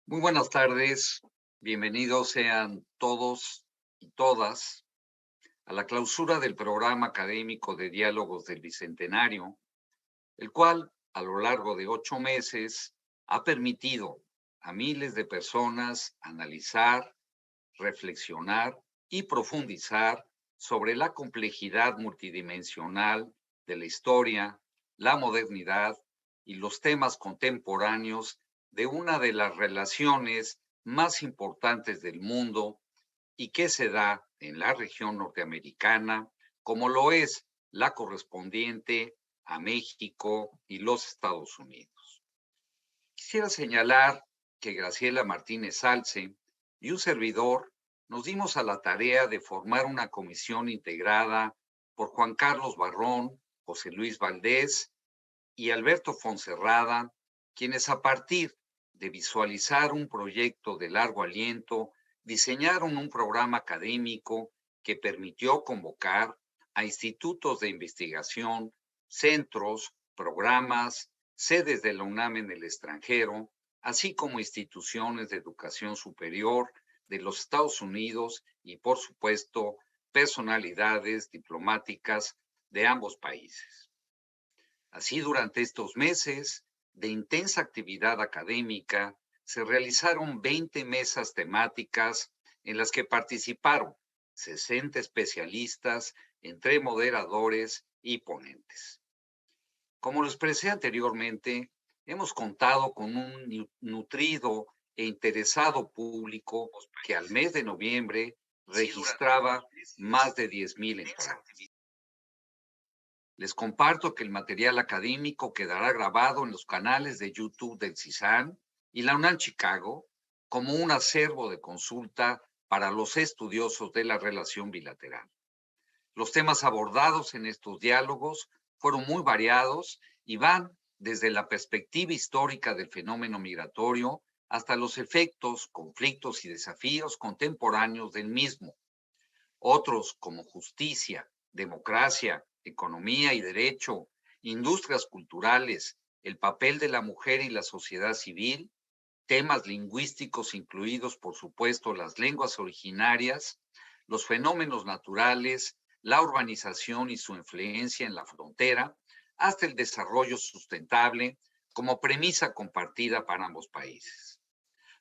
Muy buenas tardes, bienvenidos sean todos y todas a la clausura del programa académico de diálogos del Bicentenario, el cual a lo largo de 8 meses ha permitido a miles de personas analizar, reflexionar y profundizar sobre la complejidad multidimensional de la historia, la modernidad y los temas contemporáneos de una de las relaciones más importantes del mundo y que se da en la región norteamericana, como lo es la correspondiente a México y los Estados Unidos. Quisiera señalar que Graciela Martínez Salce y un servidor nos dimos a la tarea de formar una comisión integrada por Juan Carlos Barrón, José Luis Valdés y Alberto Fonserrada, quienes a partir de visualizar un proyecto de largo aliento, diseñaron un programa académico que permitió convocar a institutos de investigación, centros, programas, sedes de la UNAM en el extranjero, así como instituciones de educación superior de los Estados Unidos y, por supuesto, personalidades diplomáticas de ambos países. Así, durante estos meses de intensa actividad académica, se realizaron 20 mesas temáticas en las que participaron 60 especialistas entre moderadores y ponentes. Como lo expresé anteriormente, hemos contado con un nutrido e interesado público que al mes de noviembre registraba más de 10,000 entradas. Les comparto que el material académico quedará grabado en los canales de YouTube del CISAN y la UNAM Chicago como un acervo de consulta para los estudiosos de la relación bilateral. Los temas abordados en estos diálogos fueron muy variados y van desde la perspectiva histórica del fenómeno migratorio hasta los efectos, conflictos y desafíos contemporáneos del mismo. Otros, como justicia, democracia, economía y derecho, industrias culturales, el papel de la mujer y la sociedad civil, temas lingüísticos incluidos, por supuesto, las lenguas originarias, los fenómenos naturales, la urbanización y su influencia en la frontera, hasta el desarrollo sustentable como premisa compartida para ambos países.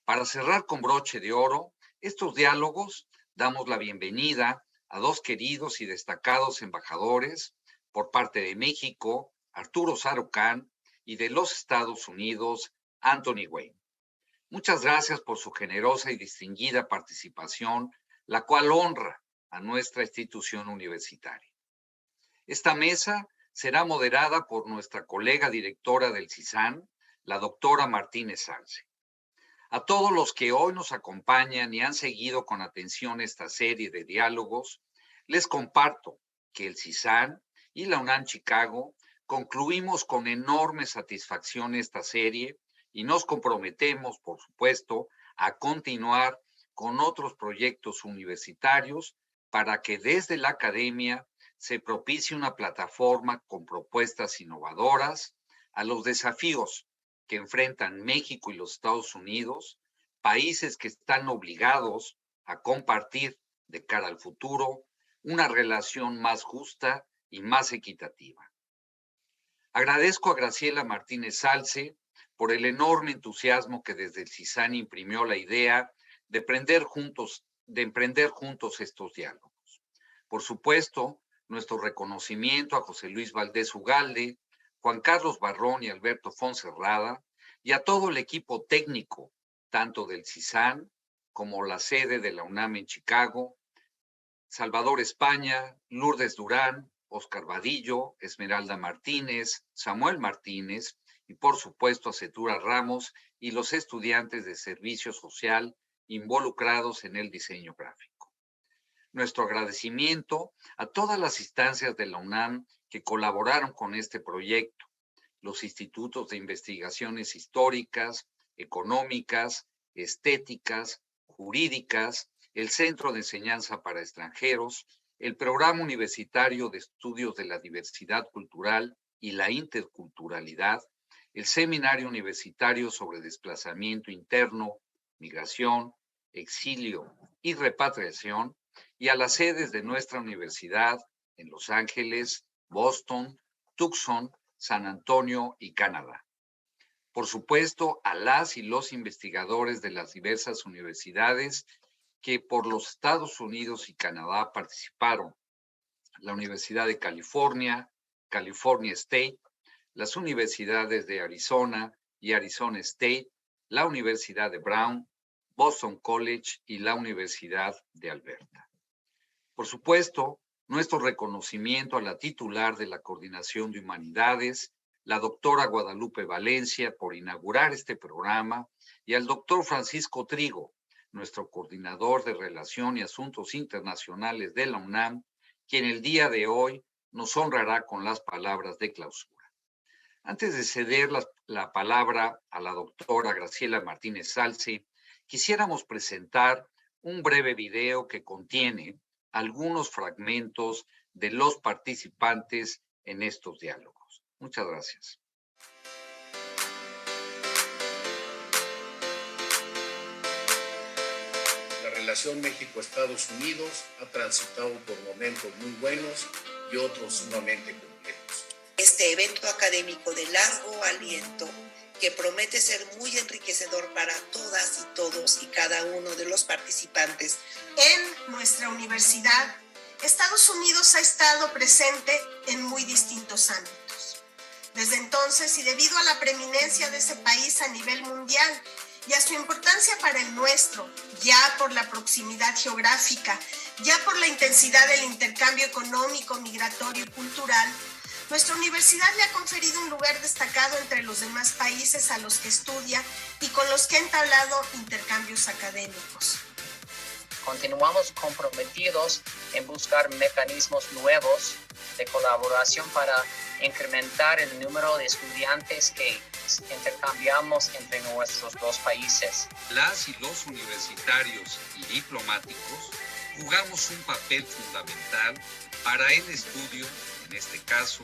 Para cerrar con broche de oro, estos diálogos damos la bienvenida a dos queridos y destacados embajadores por parte de México, Arturo Sarucán, y de los Estados Unidos, Anthony Wayne. Muchas gracias por su generosa y distinguida participación, la cual honra a nuestra institución universitaria. Esta mesa será moderada por nuestra colega directora del CISAN, la doctora Martínez Salce. A todos los que hoy nos acompañan y han seguido con atención esta serie de diálogos, les comparto que el CISAN y la UNAM Chicago concluimos con enorme satisfacción esta serie y nos comprometemos, por supuesto, a continuar con otros proyectos universitarios para que desde la academia se propicie una plataforma con propuestas innovadoras a los desafíos que enfrentan México y los Estados Unidos, países que están obligados a compartir de cara al futuro una relación más justa y más equitativa. Agradezco a Graciela Martínez Salce por el enorme entusiasmo que desde el CISAN imprimió la idea de emprender juntos estos diálogos. Por supuesto, nuestro reconocimiento a José Luis Valdés Ugalde, Juan Carlos Barrón y Alberto Fonserrada, y a todo el equipo técnico, tanto del CISAN como la sede de la UNAM en Chicago, Salvador España, Lourdes Durán, Oscar Vadillo, Esmeralda Martínez, Samuel Martínez y por supuesto a Cetura Ramos y los estudiantes de servicio social involucrados en el diseño gráfico. Nuestro agradecimiento a todas las instancias de la UNAM que colaboraron con este proyecto, los institutos de investigaciones históricas, económicas, estéticas, jurídicas, el Centro de Enseñanza para Extranjeros, el Programa Universitario de Estudios de la Diversidad Cultural y la Interculturalidad, el Seminario Universitario sobre Desplazamiento Interno, migración, exilio y repatriación, y a las sedes de nuestra universidad en Los Ángeles, Boston, Tucson, San Antonio y Canadá. Por supuesto, a las y los investigadores de las diversas universidades que por los Estados Unidos y Canadá participaron: la Universidad de California, California State, las universidades de Arizona y Arizona State, la Universidad de Brown, Boston College y la Universidad de Alberta. Por supuesto, nuestro reconocimiento a la titular de la Coordinación de Humanidades, la doctora Guadalupe Valencia, por inaugurar este programa, y al doctor Francisco Trigo, nuestro coordinador de Relación y Asuntos Internacionales de la UNAM, quien el día de hoy nos honrará con las palabras de clausura. Antes de ceder la palabra a la doctora Graciela Martínez Salce, quisiéramos presentar un breve video que contiene algunos fragmentos de los participantes en estos diálogos. Muchas gracias. La relación México-Estados Unidos ha transitado por momentos muy buenos y otros sumamente complejos. Este evento académico de largo aliento, que promete ser muy enriquecedor para todas y todos y cada uno de los participantes. En nuestra universidad, Estados Unidos ha estado presente en muy distintos ámbitos. Desde entonces, y debido a la preeminencia de ese país a nivel mundial y a su importancia para el nuestro, ya por la proximidad geográfica, ya por la intensidad del intercambio económico, migratorio y cultural, nuestra universidad le ha conferido un lugar destacado entre los demás países a los que estudia y con los que ha entablado intercambios académicos. Continuamos comprometidos en buscar mecanismos nuevos de colaboración para incrementar el número de estudiantes que intercambiamos entre nuestros dos países. Las y los universitarios y diplomáticos jugamos un papel fundamental para el estudio, en este caso,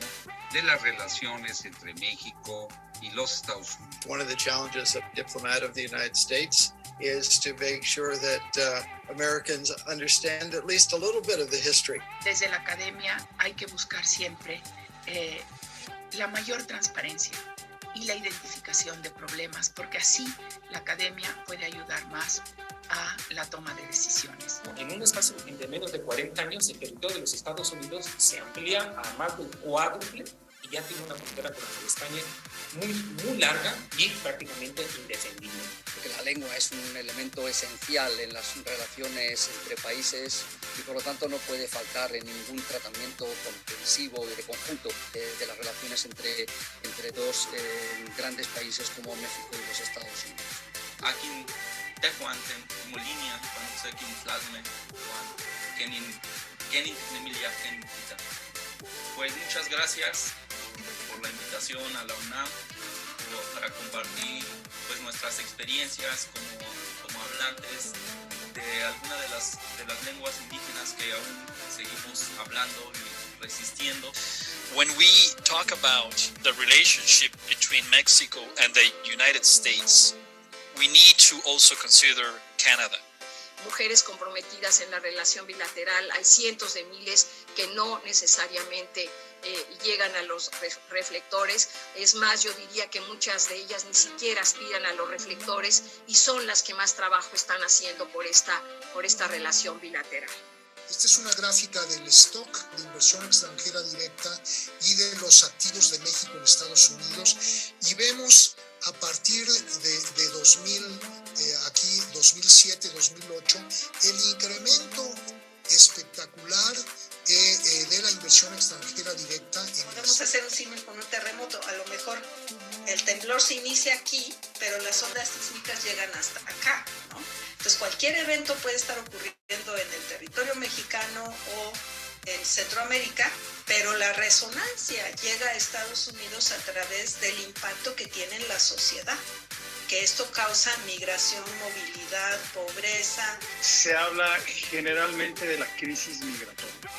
de las relaciones entre México y los Estados Unidos. One of the challenges of diplomat of the United States is to make sure that Americans understand at least a little bit of the history. Desde la academia hay que buscar siempre la mayor transparencia y la identificación de problemas, porque así la academia puede ayudar más a la toma de decisiones. En un espacio de menos de 40 años, el territorio de los Estados Unidos se amplía a más del cuádruple y ya tiene una frontera con España muy larga y prácticamente indefendible. Porque la lengua es un elemento esencial en las relaciones entre países y por lo tanto no puede faltar en ningún tratamiento comprensivo y de conjunto de las relaciones entre dos grandes países como México y los Estados Unidos. Aquí Tehuantlen, Molinia, Panoxequin, Tlalme, Kenin, Emilia, Kenita. Pues muchas gracias por la invitación a la UNAM para compartir pues nuestras experiencias como hablantes de algunas de las lenguas indígenas que aún seguimos hablando y resistiendo. When we talk about the relationship between Mexico and the United States, we need to also consider Canada. Mujeres comprometidas en la relación bilateral, hay cientos de miles que no necesariamente llegan a los reflectores. Es más, yo diría que muchas de ellas ni siquiera aspiran a los reflectores y son las que más trabajo están haciendo por esta relación bilateral. Esta es una gráfica del stock de inversión extranjera directa y de los activos de México en Estados Unidos, y vemos a partir de 2000, aquí 2007-2008, el incremento espectacular de la inversión extranjera directa. Podemos hacer un símil con un terremoto. A lo mejor el temblor se inicia aquí, pero las ondas sísmicas llegan hasta acá, ¿no? Entonces cualquier evento puede estar ocurriendo en el territorio mexicano o en Centroamérica, pero la resonancia llega a Estados Unidos a través del impacto que tiene en la sociedad, que esto causa migración, movilidad, pobreza. Se habla generalmente de la crisis migratoria.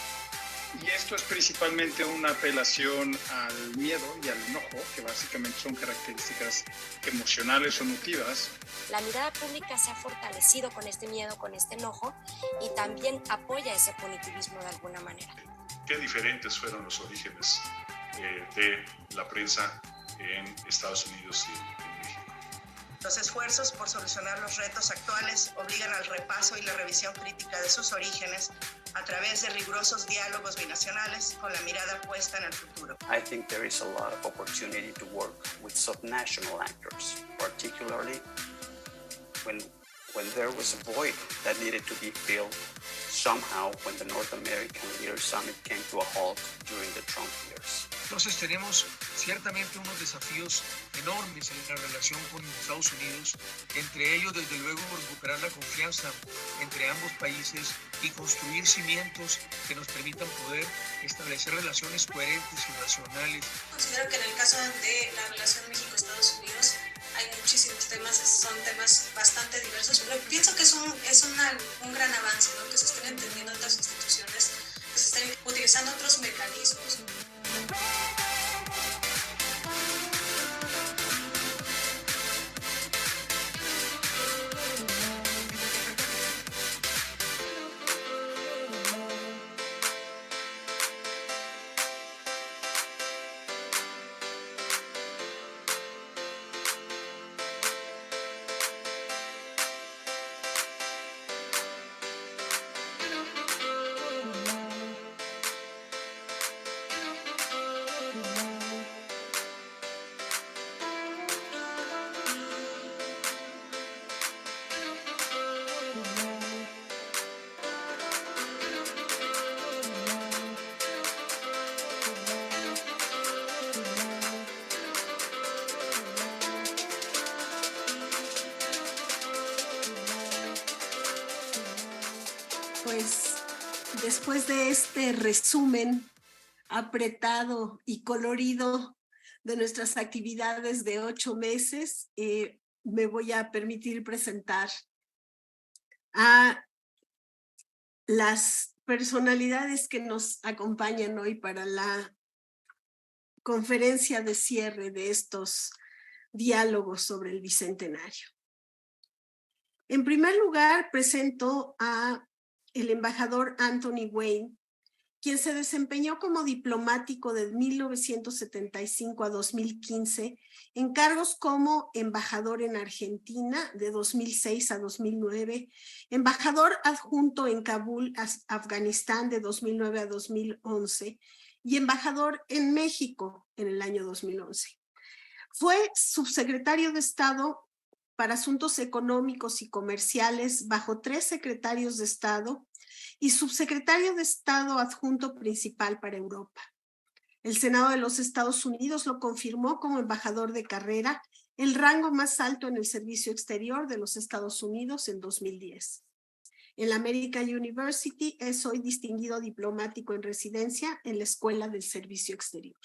Y esto es principalmente una apelación al miedo y al enojo, que básicamente son características emocionales o emotivas. La mirada pública se ha fortalecido con este miedo, con este enojo, y también apoya ese punitivismo de alguna manera. Qué diferentes fueron los orígenes de la prensa en Estados Unidos y en México. Los esfuerzos por solucionar los retos actuales obligan al repaso y la revisión crítica de sus orígenes a través de rigurosos diálogos binacionales con la mirada puesta en el futuro. I think there is a lot of opportunity to work with subnational actors, particularly when there was a void that needed to be filled somehow when the North American Leaders Summit came to a halt during the Trump years. Entonces tenemos ciertamente unos desafíos enormes en la relación con Estados Unidos, entre ellos desde luego recuperar la confianza entre ambos países y construir cimientos que nos permitan poder establecer relaciones coherentes y racionales. Considero que en el caso de la relación México-Estados Unidos hay muchísimos temas, son temas bastante diversos, pero pienso que es un gran avance, ¿no? Que se estén entendiendo otras instituciones, que se estén utilizando otros mecanismos. Pues después de este resumen apretado y colorido de nuestras actividades de 8 meses, me voy a permitir presentar a las personalidades que nos acompañan hoy para la conferencia de cierre de estos diálogos sobre el Bicentenario. En primer lugar, presento a el embajador Anthony Wayne, quien se desempeñó como diplomático de 1975 a 2015 en cargos como embajador en Argentina de 2006 a 2009, embajador adjunto en Kabul, Afganistán de 2009 a 2011 y embajador en México en el año 2011. Fue subsecretario de Estado para Asuntos Económicos y Comerciales bajo 3 secretarios de Estado y subsecretario de Estado adjunto principal para Europa. El Senado de los Estados Unidos lo confirmó como embajador de carrera, el rango más alto en el servicio exterior de los Estados Unidos en 2010. En la American University es hoy distinguido diplomático en residencia en la Escuela del Servicio Exterior.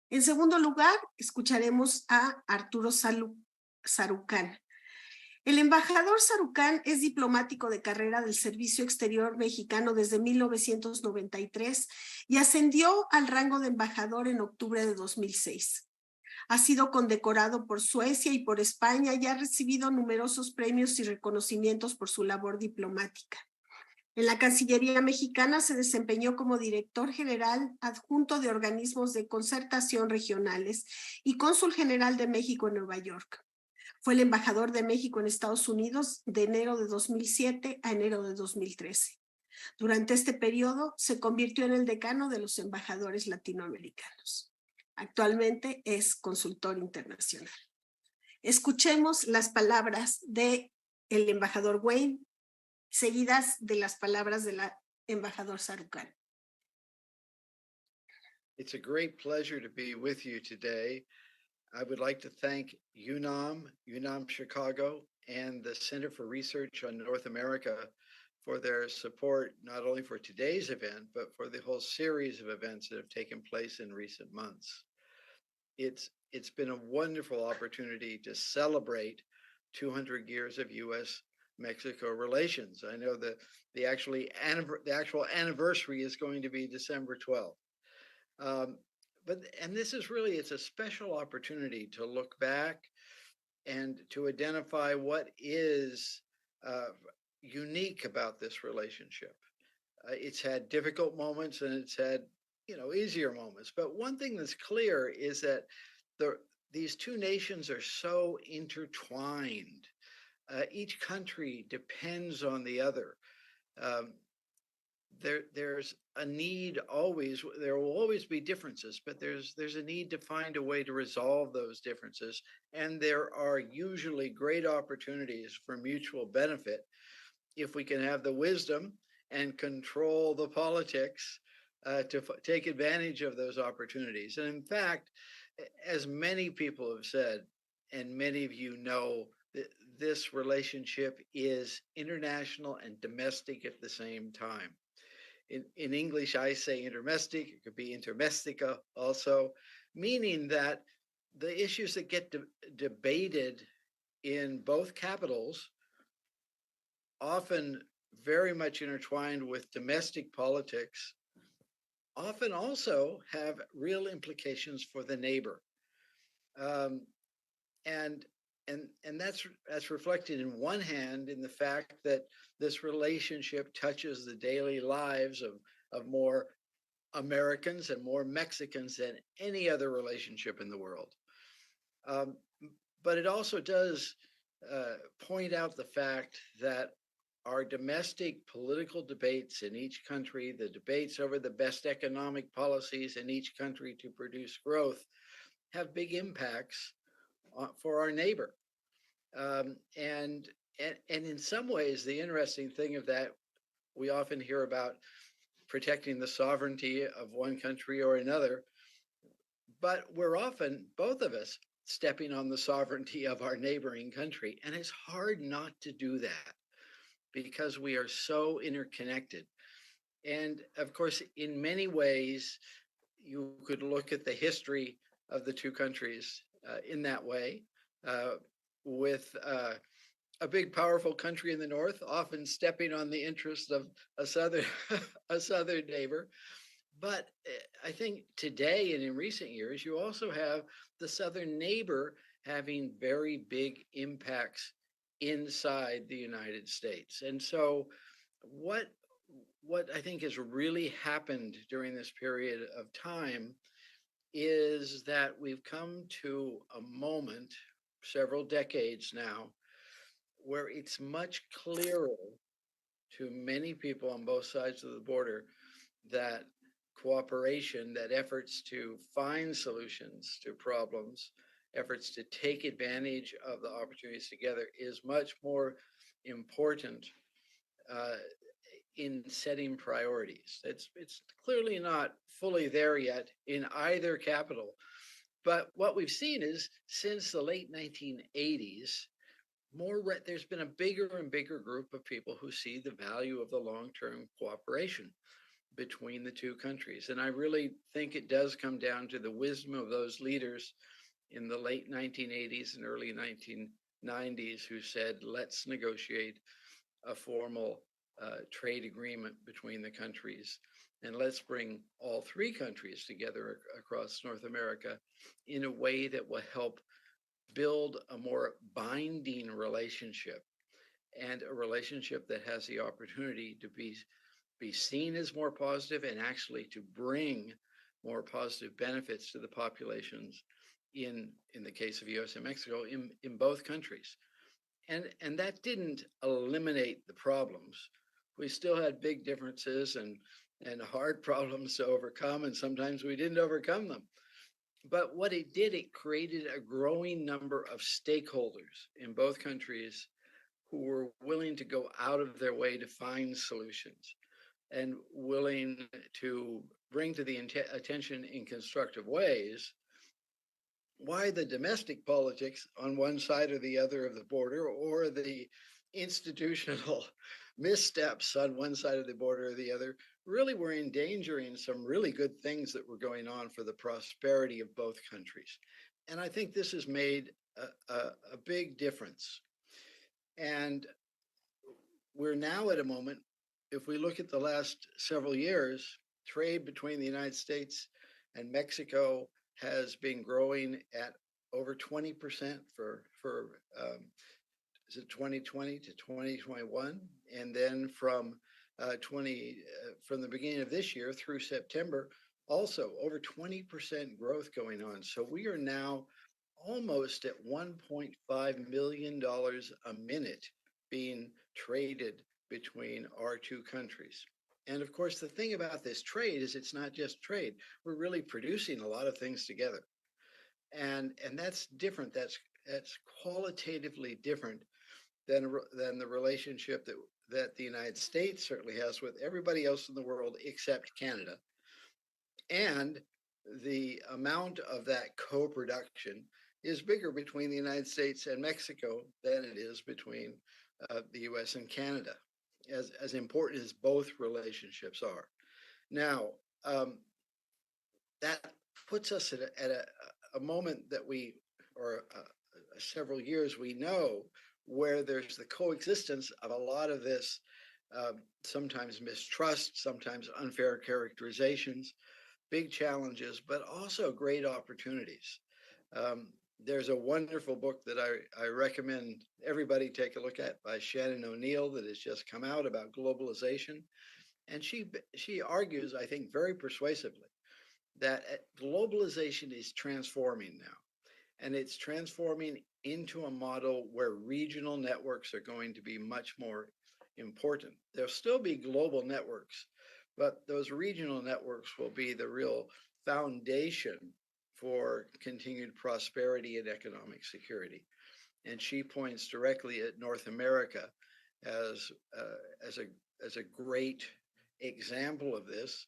En segundo lugar, escucharemos a Arturo Sarucán. El embajador Sarucán es diplomático de carrera del Servicio Exterior mexicano desde 1993 y ascendió al rango de embajador en octubre de 2006. Ha sido condecorado por Suecia y por España y ha recibido numerosos premios y reconocimientos por su labor diplomática. En la Cancillería mexicana se desempeñó como director general adjunto de organismos de concertación regionales y cónsul general de México en Nueva York. Fue el embajador de México en Estados Unidos de enero de 2007 a enero de 2013. Durante este periodo se convirtió en el decano de los embajadores latinoamericanos. Actualmente es consultor internacional. Escuchemos las palabras del embajador Wayne, seguidas de las palabras del embajador Sarucán. It's a great pleasure to be with you today. I would like to thank UNAM Chicago, and the Center for Research on North America for their support, not only for today's event, but for the whole series of events that have taken place in recent months. It's been a wonderful opportunity to celebrate 200 years of U.S. Mexico relations. I know that the actual anniversary is going to be December 12th. And this is really, it's a special opportunity to look back and to identify what is unique about this relationship. It's had difficult moments and it's had, easier moments. But one thing that's clear is that these two nations are so intertwined. Each country depends on the other. There's a need always, there will always be differences, but there's a need to find a way to resolve those differences. And there are usually great opportunities for mutual benefit if we can have the wisdom and control the politics to take advantage of those opportunities. And in fact, as many people have said, and many of you know, this relationship is international and domestic at the same time. In English, I say intermestic, it could be intermestica also, meaning that the issues that get debated in both capitals, often very much intertwined with domestic politics, often also have real implications for the neighbor. And that's reflected in one hand in the fact that this relationship touches the daily lives of more Americans and more Mexicans than any other relationship in the world. But it also does point out the fact that our domestic political debates in each country, the debates over the best economic policies in each country to produce growth, have big impacts for our neighbor. And in some ways, the interesting thing of that, we often hear about protecting the sovereignty of one country or another, but we're often, both of us, stepping on the sovereignty of our neighboring country. And it's hard not to do that because we are so interconnected. And of course, in many ways, you could look at the history of the two countries in that way, with a big, powerful country in the north, often stepping on the interest of a southern neighbor. But I think today and in recent years, you also have the southern neighbor having very big impacts inside the United States. And so what I think has really happened during this period of time is that we've come to a moment, several decades now, where it's much clearer to many people on both sides of the border that cooperation, that efforts to find solutions to problems, efforts to take advantage of the opportunities together is much more important in setting priorities. It's clearly not fully there yet in either capital. But what we've seen is since the late 1980s, there's been a bigger and bigger group of people who see the value of the long-term cooperation between the two countries. And I really think it does come down to the wisdom of those leaders in the late 1980s and early 1990s who said, let's negotiate a formal trade agreement between the countries. And let's bring all three countries together across North America in a way that will help build a more binding relationship, and a relationship that has the opportunity to be seen as more positive and actually to bring more positive benefits to the populations in the case of US and Mexico in both countries. And that didn't eliminate the problems. We still had big differences and hard problems to overcome, and sometimes we didn't overcome them. But what it did, it created a growing number of stakeholders in both countries who were willing to go out of their way to find solutions and willing to bring to the attention in constructive ways why the domestic politics on one side or the other of the border, or the institutional missteps on one side of the border or the other, really were endangering some really good things that were going on for the prosperity of both countries. And I think this has made a big difference. And we're now at a moment, if we look at the last several years, trade between the United States and Mexico has been growing at over 20% for is it 2020 to 2021, and then from from the beginning of this year through September, also over 20% growth going on. So we are now almost at $1.5 million a minute being traded between our two countries. And of course, the thing about this trade is it's not just trade. We're really producing a lot of things together. And that's different. That's qualitatively different than the relationship that the United States certainly has with everybody else in the world except Canada. And the amount of that co-production is bigger between the United States and Mexico than it is between the US and Canada, as important as both relationships are. Now, that puts us at a moment that several years we know where there's the coexistence of a lot of this, sometimes mistrust, sometimes unfair characterizations, big challenges, but also great opportunities. There's a wonderful book that I recommend everybody take a look at by Shannon O'Neill that has just come out about globalization. And she argues, I think, very persuasively that globalization is transforming now. And it's transforming into a model where regional networks are going to be much more important. There'll still be global networks, but those regional networks will be the real foundation for continued prosperity and economic security. And she points directly at North America as a great example of this,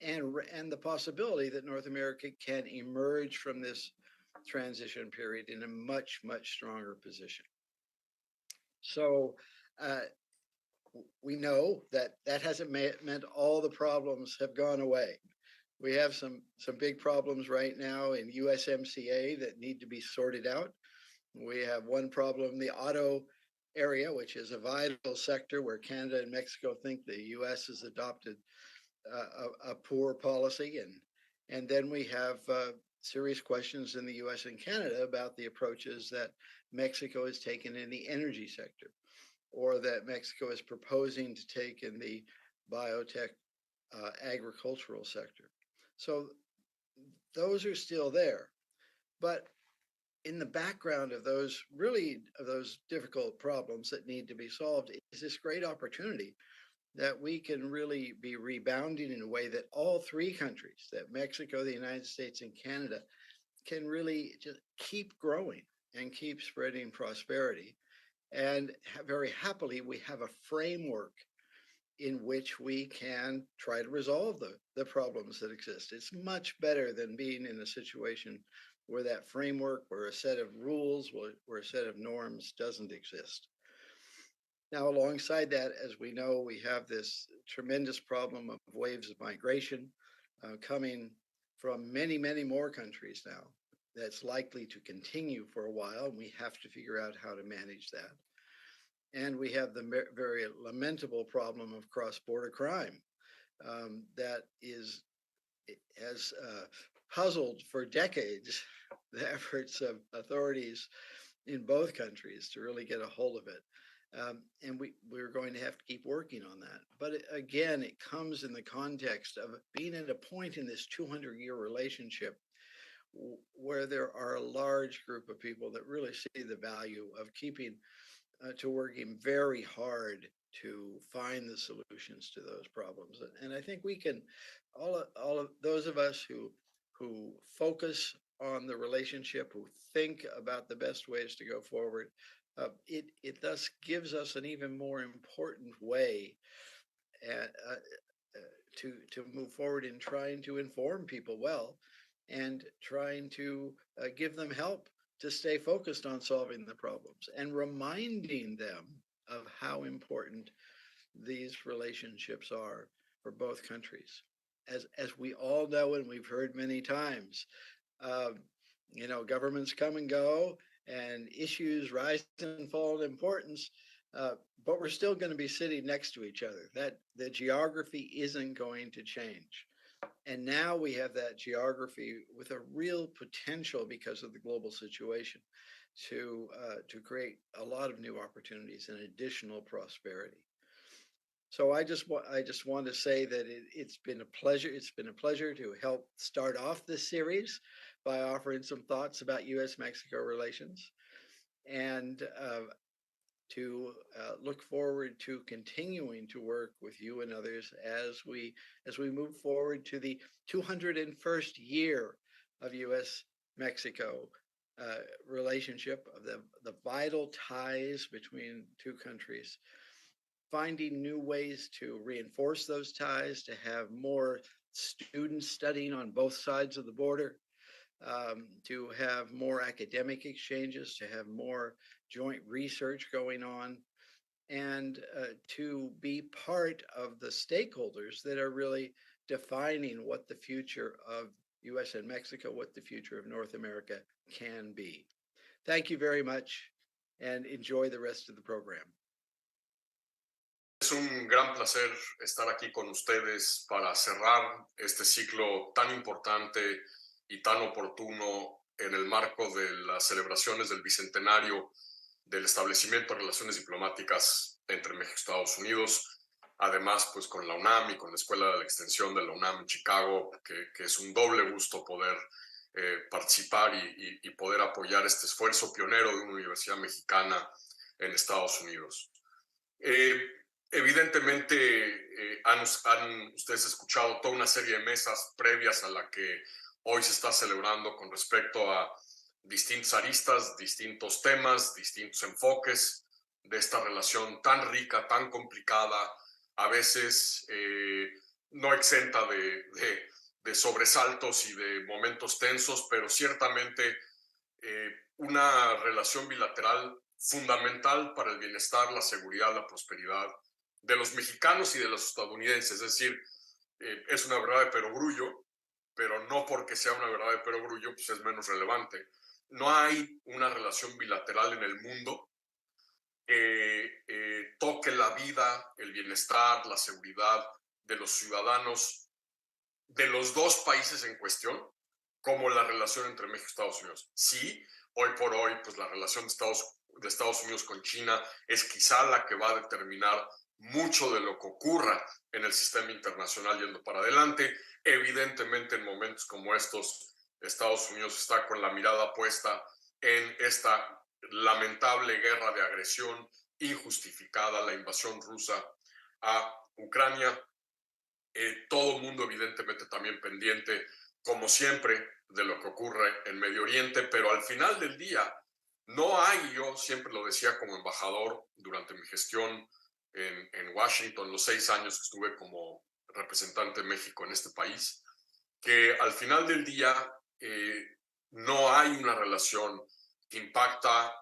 and the possibility that North America can emerge from this transition period in a much, much stronger position. So we know that hasn't meant all the problems have gone away. We have some big problems right now in USMCA that need to be sorted out. We have one problem, the auto area, which is a vital sector where Canada and Mexico think the US has adopted a poor policy. And then we have serious questions in the US and Canada about the approaches that Mexico has taken in the energy sector, or that Mexico is proposing to take in the biotech agricultural sector. So those are still there. But in the background of those difficult problems that need to be solved is this great opportunity that we can really be rebounding in a way that all three countries, that Mexico, the United States, and Canada, can really just keep growing and keep spreading prosperity. And very happily, we have a framework in which we can try to resolve the problems that exist. It's much better than being in a situation where that framework, where a set of rules, where a set of norms doesn't exist. Now, alongside that, as we know, we have this tremendous problem of waves of migration coming from many, many more countries now. That's likely to continue for a while, and we have to figure out how to manage that. And we have the very lamentable problem of cross-border crime that has puzzled for decades the efforts of authorities in both countries to really get a hold of it. And we're going to have to keep working on that. But again, it comes in the context of being at a point in this 200-year relationship where there are a large group of people that really see the value of keeping to working very hard to find the solutions to those problems. And I think we can, all of those of us who focus on the relationship, who think about the best ways to go forward, it thus gives us an even more important way to move forward in trying to inform people well and trying to give them help to stay focused on solving the problems and reminding them of how important these relationships are for both countries. As we all know, and we've heard many times, governments come and go and issues rise and fall in importance. but we're still going to be sitting next to each other. That the geography isn't going to change. And now we have that geography with a real potential because of the global situation to create a lot of new opportunities and additional prosperity. So I just want to say that it's been a pleasure. It's been a pleasure to help start off this series by offering some thoughts about U.S.-Mexico relations, and to look forward to continuing to work with you and others as we move forward to the 201st year of U.S.-Mexico relationship, of the vital ties between two countries, finding new ways to reinforce those ties, to have more students studying on both sides of the border, to have more academic exchanges, to have more joint research going on, and to be part of the stakeholders that are really defining what the future of U.S. and Mexico, what the future of North America can be. Thank you very much, and enjoy the rest of the program. Es un gran placer estar aquí con ustedes para cerrar este ciclo tan importante y tan oportuno en el marco de las celebraciones del bicentenario del establecimiento de relaciones diplomáticas entre México y Estados Unidos. Además, pues con la UNAM y con la Escuela de la Extensión de la UNAM en Chicago, que es un doble gusto poder participar y poder apoyar este esfuerzo pionero de una universidad mexicana en Estados Unidos. Evidentemente, han ustedes escuchado toda una serie de mesas previas a la que hoy se está celebrando con respecto a distintas aristas, distintos temas, distintos enfoques de esta relación tan rica, tan complicada, a veces no exenta de sobresaltos y de momentos tensos, pero ciertamente una relación bilateral fundamental para el bienestar, la seguridad, la prosperidad de los mexicanos y de los estadounidenses. Es decir, es una verdad de perogrullo, pero no porque sea una verdad de perogrullo, pues es menos relevante. No hay una relación bilateral en el mundo que toque la vida, el bienestar, la seguridad de los ciudadanos de los dos países en cuestión, como la relación entre México y Estados Unidos. Sí, hoy por hoy, pues la relación de Estados Unidos con China es quizá la que va a determinar mucho de lo que ocurra en el sistema internacional yendo para adelante. Evidentemente, en momentos como estos, Estados Unidos está con la mirada puesta en esta lamentable guerra de agresión injustificada, la invasión rusa a Ucrania. Todo el mundo evidentemente también pendiente, como siempre, de lo que ocurre en Medio Oriente, pero al final del día no hay, yo siempre lo decía como embajador durante mi gestión en Washington, los 6 años que estuve como representante de México en este país, que al final del día no hay una relación que impacta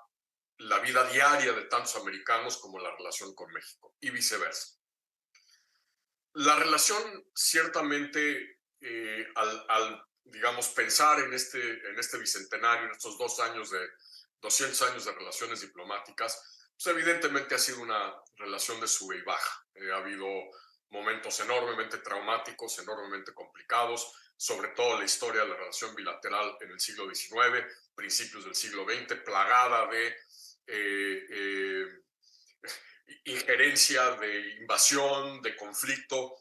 la vida diaria de tantos americanos como la relación con México y viceversa. La relación ciertamente al digamos, pensar en este bicentenario, en estos 2 años 200 años de relaciones diplomáticas, pues evidentemente ha sido una relación de sube y baja. Ha habido momentos enormemente traumáticos, enormemente complicados, sobre todo la historia de la relación bilateral en el siglo XIX, principios del siglo XX, plagada de injerencia, de invasión, de conflicto.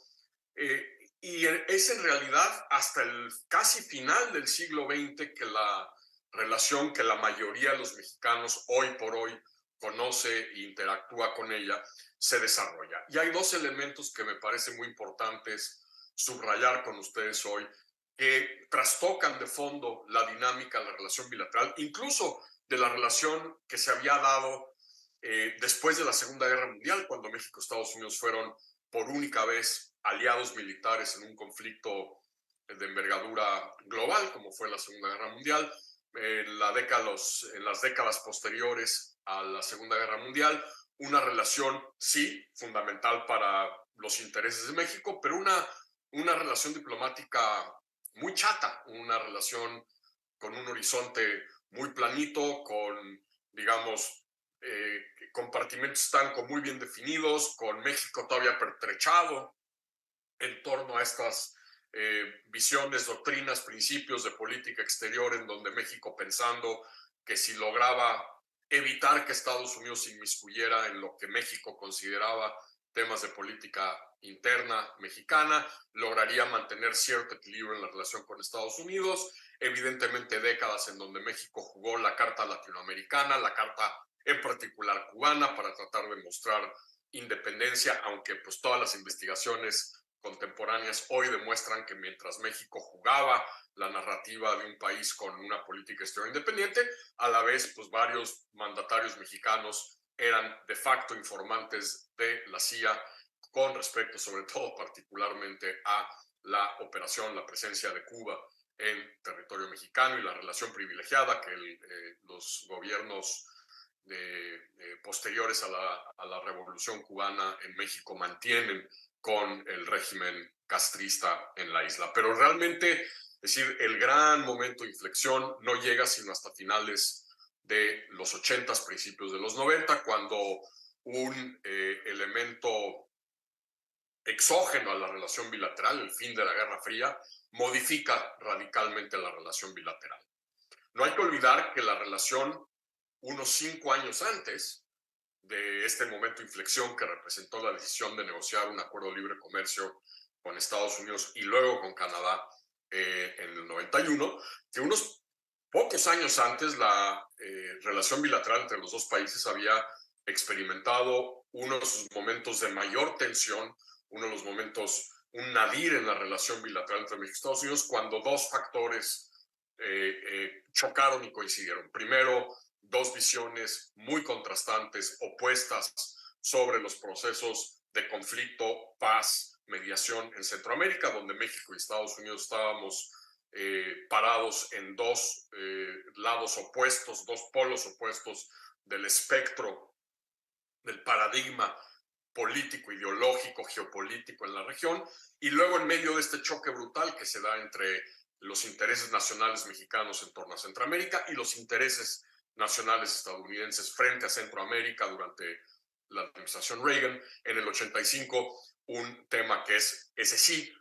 Y es en realidad hasta el casi final del siglo XX que la relación que la mayoría de los mexicanos hoy por hoy conoce e interactúa con ella, se desarrolla. Y hay 2 elementos que me parecen muy importantes subrayar con ustedes hoy, que trastocan de fondo la dinámica de la relación bilateral, incluso de la relación que se había dado después de la Segunda Guerra Mundial, cuando México y Estados Unidos fueron por única vez aliados militares en un conflicto de envergadura global, como fue la Segunda Guerra Mundial. En las décadas posteriores a la Segunda Guerra Mundial, una relación, sí, fundamental para los intereses de México, pero una relación diplomática muy chata, una relación con un horizonte muy planito, con, digamos, compartimentos estancos muy bien definidos, con México todavía pertrechado en torno a estas visiones, doctrinas, principios de política exterior, en donde México pensando que si lograba evitar que Estados Unidos se inmiscuyera en lo que México consideraba temas de política interna mexicana, lograría mantener cierto equilibrio en la relación con Estados Unidos. Evidentemente, décadas en donde México jugó la carta latinoamericana, la carta en particular cubana, para tratar de mostrar independencia, aunque pues todas las investigaciones contemporáneas hoy demuestran que mientras México jugaba la narrativa de un país con una política exterior independiente, a la vez pues varios mandatarios mexicanos eran de facto informantes de la CIA con respecto sobre todo particularmente a la operación, la presencia de Cuba en territorio mexicano y la relación privilegiada que los gobiernos posteriores a la Revolución Cubana en México mantienen con el régimen castrista en la isla. Pero realmente, es decir, el gran momento de inflexión no llega sino hasta finales de los 80s, principios de los 90, cuando un elemento exógeno a la relación bilateral, el fin de la Guerra Fría, modifica radicalmente la relación bilateral. No hay que olvidar que la relación unos 5 años antes de este momento de inflexión que representó la decisión de negociar un acuerdo de libre comercio con Estados Unidos y luego con Canadá en el 91, que unos pocos años antes la relación bilateral entre los dos países había experimentado uno de sus momentos de mayor tensión, uno de los momentos, un nadir en la relación bilateral entre México y Estados Unidos, cuando dos factores chocaron y coincidieron. Primero, dos visiones muy contrastantes, opuestas sobre los procesos de conflicto, paz, mediación en Centroamérica, donde México y Estados Unidos estábamos parados en dos lados opuestos, dos polos opuestos del espectro, del paradigma político, ideológico, geopolítico en la región, y luego en medio de este choque brutal que se da entre los intereses nacionales mexicanos en torno a Centroamérica y los intereses nacionales estadounidenses frente a Centroamérica durante la administración Reagan, en el 85, un tema que es, ese sí,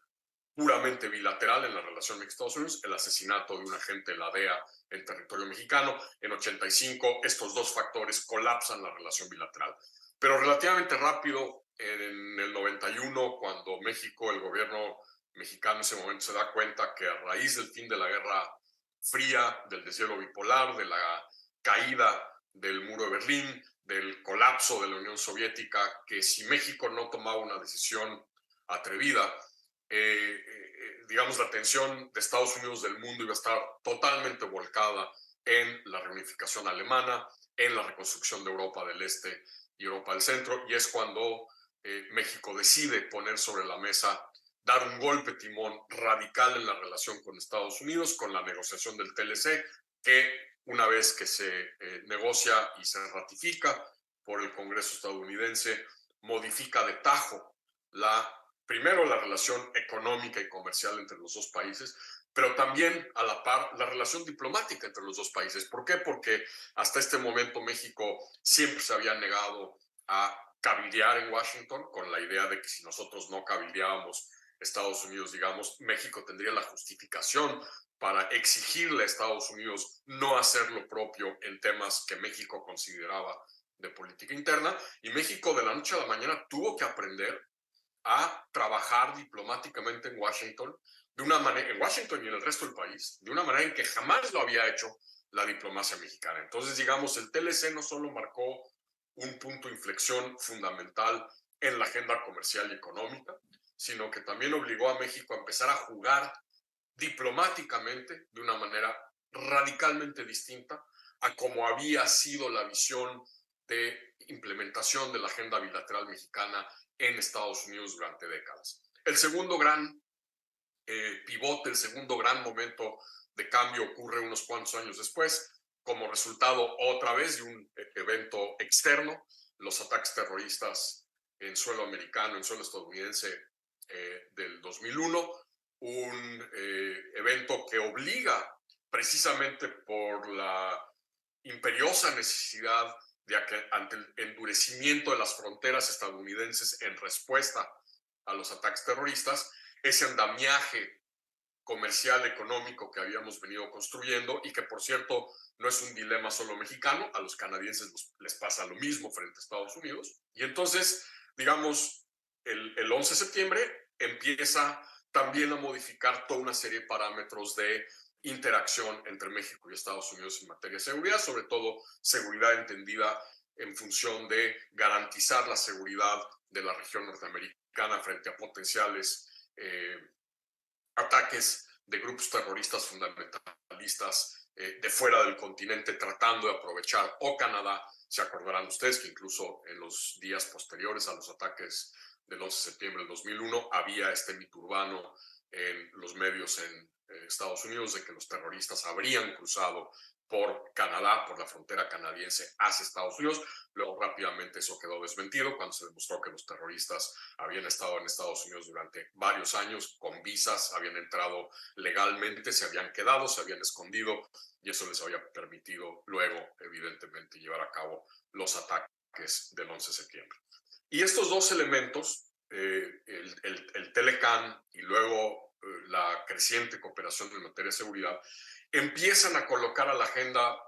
puramente bilateral en la relación México-Estados Unidos, el asesinato de un agente de la DEA en territorio mexicano. En 85, estos dos factores colapsan la relación bilateral. Pero relativamente rápido, en el 91, cuando México, el gobierno mexicano en ese momento se da cuenta que a raíz del fin de la Guerra Fría, del deshielo bipolar, de la caída del muro de Berlín, del colapso de la Unión Soviética, que si México no tomaba una decisión atrevida, digamos, la atención de Estados Unidos del mundo iba a estar totalmente volcada en la reunificación alemana, en la reconstrucción de Europa del Este y Europa del Centro, y es cuando México decide poner sobre la mesa, dar un golpe timón radical en la relación con Estados Unidos, con la negociación del TLC, que una vez que se negocia y se ratifica por el Congreso estadounidense, modifica de tajo primero la relación económica y comercial entre los dos países, pero también a la par la relación diplomática entre los dos países. ¿Por qué? Porque hasta este momento México siempre se había negado a cabildear en Washington, con la idea de que si nosotros no cabildeábamos Estados Unidos, digamos, México tendría la justificación para exigirle a Estados Unidos no hacer lo propio en temas que México consideraba de política interna. Y México de la noche a la mañana tuvo que aprender a trabajar diplomáticamente en Washington, de una manera, en Washington y en el resto del país, de una manera en que jamás lo había hecho la diplomacia mexicana. Entonces, digamos, el TLC no solo marcó un punto de inflexión fundamental en la agenda comercial y económica, sino que también obligó a México a empezar a jugar diplomáticamente de una manera radicalmente distinta a como había sido la visión de implementación de la agenda bilateral mexicana en Estados Unidos durante décadas. El segundo gran pivote, el segundo gran momento de cambio ocurre unos cuantos años después, como resultado otra vez de un evento externo, los ataques terroristas en suelo americano, en suelo estadounidense del 2001, un evento que obliga, precisamente por la imperiosa necesidad ante el endurecimiento de las fronteras estadounidenses en respuesta a los ataques terroristas, ese andamiaje comercial, económico que habíamos venido construyendo y que, por cierto, no es un dilema solo mexicano, a los canadienses les pasa lo mismo frente a Estados Unidos. Y entonces, digamos, el 11 de septiembre empieza también a modificar toda una serie de parámetros de interacción entre México y Estados Unidos en materia de seguridad, sobre todo seguridad entendida en función de garantizar la seguridad de la región norteamericana frente a potenciales ataques de grupos terroristas fundamentalistas de fuera del continente, tratando de aprovechar o Canadá. Se acordarán ustedes que incluso en los días posteriores a los ataques del 11 de septiembre del 2001 había este mito urbano en los medios en Estados Unidos de que los terroristas habrían cruzado por Canadá, por la frontera canadiense hacia Estados Unidos. Luego rápidamente eso quedó desmentido cuando se demostró que los terroristas habían estado en Estados Unidos durante varios años con visas, habían entrado legalmente, se habían quedado, se habían escondido y eso les había permitido luego, evidentemente, llevar a cabo los ataques del 11 de septiembre. Y estos dos elementos, el Telecan y luego la creciente cooperación en materia de seguridad, empiezan a colocar a la agenda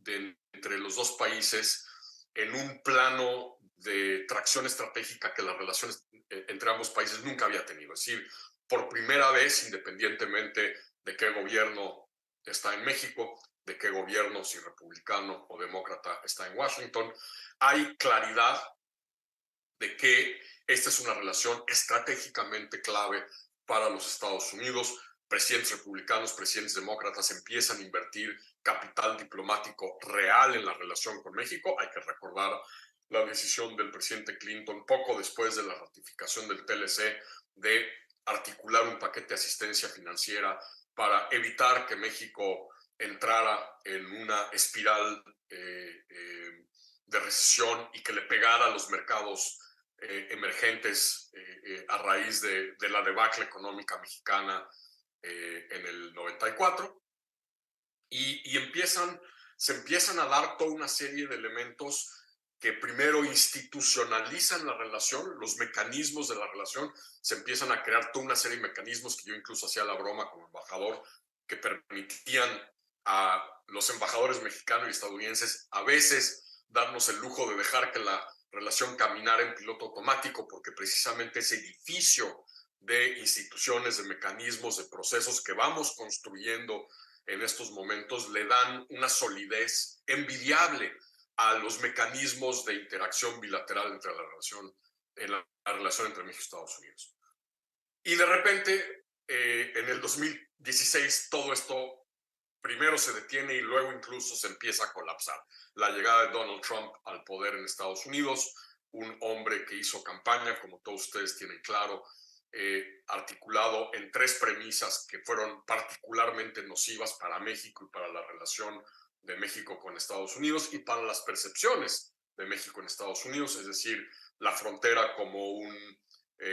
entre los dos países en un plano de tracción estratégica que las relaciones entre ambos países nunca había tenido. Es decir, por primera vez, independientemente de qué gobierno está en México, de qué gobierno, si republicano o demócrata, está en Washington, hay claridad de que esta es una relación estratégicamente clave para los Estados Unidos. Presidentes republicanos, presidentes demócratas empiezan a invertir capital diplomático real en la relación con México. Hay que recordar la decisión del presidente Clinton poco después de la ratificación del TLC de articular un paquete de asistencia financiera para evitar que México entrara en una espiral de recesión y que le pegara a los mercados emergentes a raíz de la debacle económica mexicana en el 94 y se empiezan a dar toda una serie de elementos que primero institucionalizan la relación, los mecanismos de la relación, se empiezan a crear toda una serie de mecanismos que yo incluso hacía la broma como embajador, que permitían a los embajadores mexicanos y estadounidenses a veces darnos el lujo de dejar que la relación caminara en piloto automático, porque precisamente ese edificio de instituciones, de mecanismos, de procesos que vamos construyendo en estos momentos le dan una solidez envidiable a los mecanismos de interacción bilateral entre la relación entre México y Estados Unidos. Y de repente, en el 2016, todo esto primero se detiene y luego incluso se empieza a colapsar. La llegada de Donald Trump al poder en Estados Unidos, un hombre que hizo campaña, como todos ustedes tienen claro, articulado en tres premisas que fueron particularmente nocivas para México y para la relación de México con Estados Unidos y para las percepciones de México en Estados Unidos, es decir, la frontera como un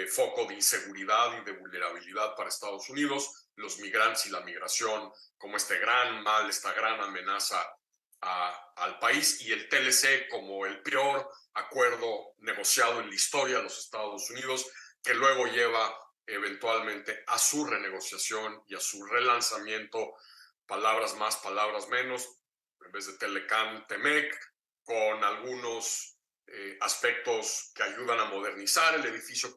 foco de inseguridad y de vulnerabilidad para Estados Unidos, los migrantes y la migración como este gran mal, esta gran amenaza al país, y el TLC como el peor acuerdo negociado en la historia de los Estados Unidos, que luego lleva eventualmente a su renegociación y a su relanzamiento, palabras más, palabras menos, en vez de Telecan, TEMEC, con algunos aspectos que ayudan a modernizar el edificio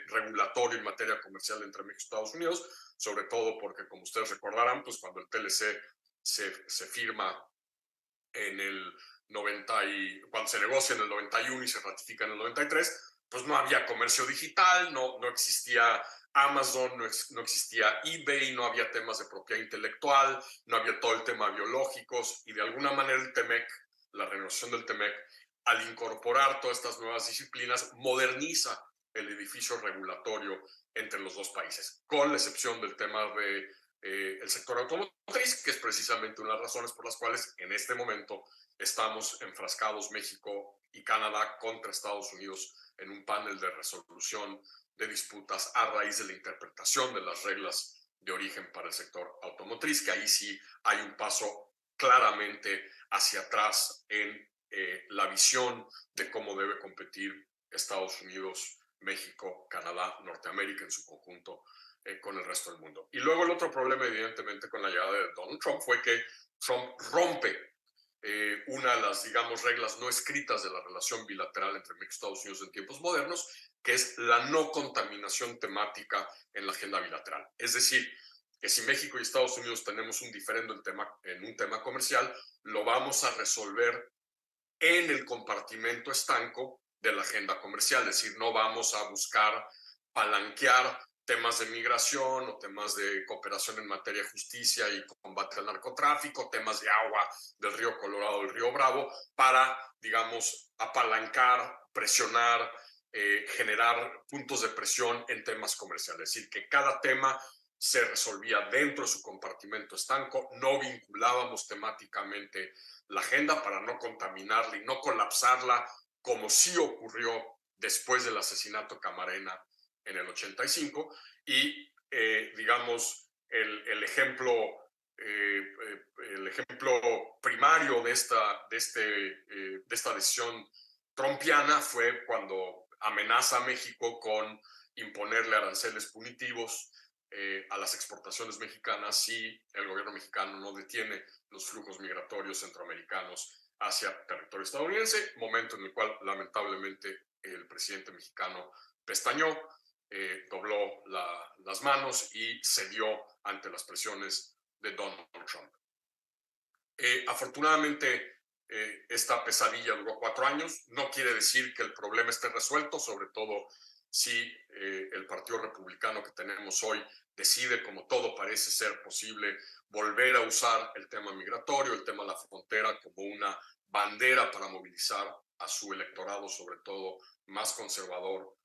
regulatorio en materia comercial entre México y Estados Unidos, sobre todo porque, como ustedes recordarán, pues cuando el TLC se firma en el 90 cuando se negocia en el 91 y se ratifica en el 93, pues no había comercio digital, no existía Amazon, no existía eBay, no había temas de propiedad intelectual, no había todo el tema biológicos, y de alguna manera el TEMEC, la renovación del TEMEC, al incorporar todas estas nuevas disciplinas, moderniza el edificio regulatorio entre los dos países, con la excepción del tema de el sector automotriz, que es precisamente una de las razones por las cuales en este momento estamos enfrascados México y Canadá contra Estados Unidos en un panel de resolución de disputas a raíz de la interpretación de las reglas de origen para el sector automotriz, que ahí sí hay un paso claramente hacia atrás en la visión de cómo debe competir Estados Unidos, México, Canadá, Norteamérica en su conjunto con el resto del mundo. Y luego el otro problema, evidentemente, con la llegada de Donald Trump fue que Trump rompe una de las, digamos, reglas no escritas de la relación bilateral entre México y Estados Unidos en tiempos modernos, que es la no contaminación temática en la agenda bilateral. Es decir, que si México y Estados Unidos tenemos un diferendo en un tema comercial, lo vamos a resolver en el compartimento estanco de la agenda comercial. Es decir, no vamos a buscar palanquear temas de migración o temas de cooperación en materia de justicia y combate al narcotráfico, temas de agua del río Colorado, del río Bravo, para, digamos, apalancar, presionar, generar puntos de presión en temas comerciales. Es decir, que cada tema se resolvía dentro de su compartimento estanco, no vinculábamos temáticamente la agenda para no contaminarla y no colapsarla, como sí ocurrió después del asesinato Camarena en el 85, y digamos el ejemplo primario de esta decisión trumpiana fue cuando amenaza a México con imponerle aranceles punitivos a las exportaciones mexicanas si el gobierno mexicano no detiene los flujos migratorios centroamericanos hacia territorio estadounidense, momento en el cual lamentablemente el presidente mexicano pestañó, dobló las manos y cedió ante las presiones de Donald Trump. Afortunadamente, esta pesadilla duró 4 años. No quiere decir que el problema esté resuelto, sobre todo si el Partido Republicano que tenemos hoy decide, como todo parece ser posible, volver a usar el tema migratorio, el tema de la frontera, como una bandera para movilizar a su electorado, sobre todo más conservador,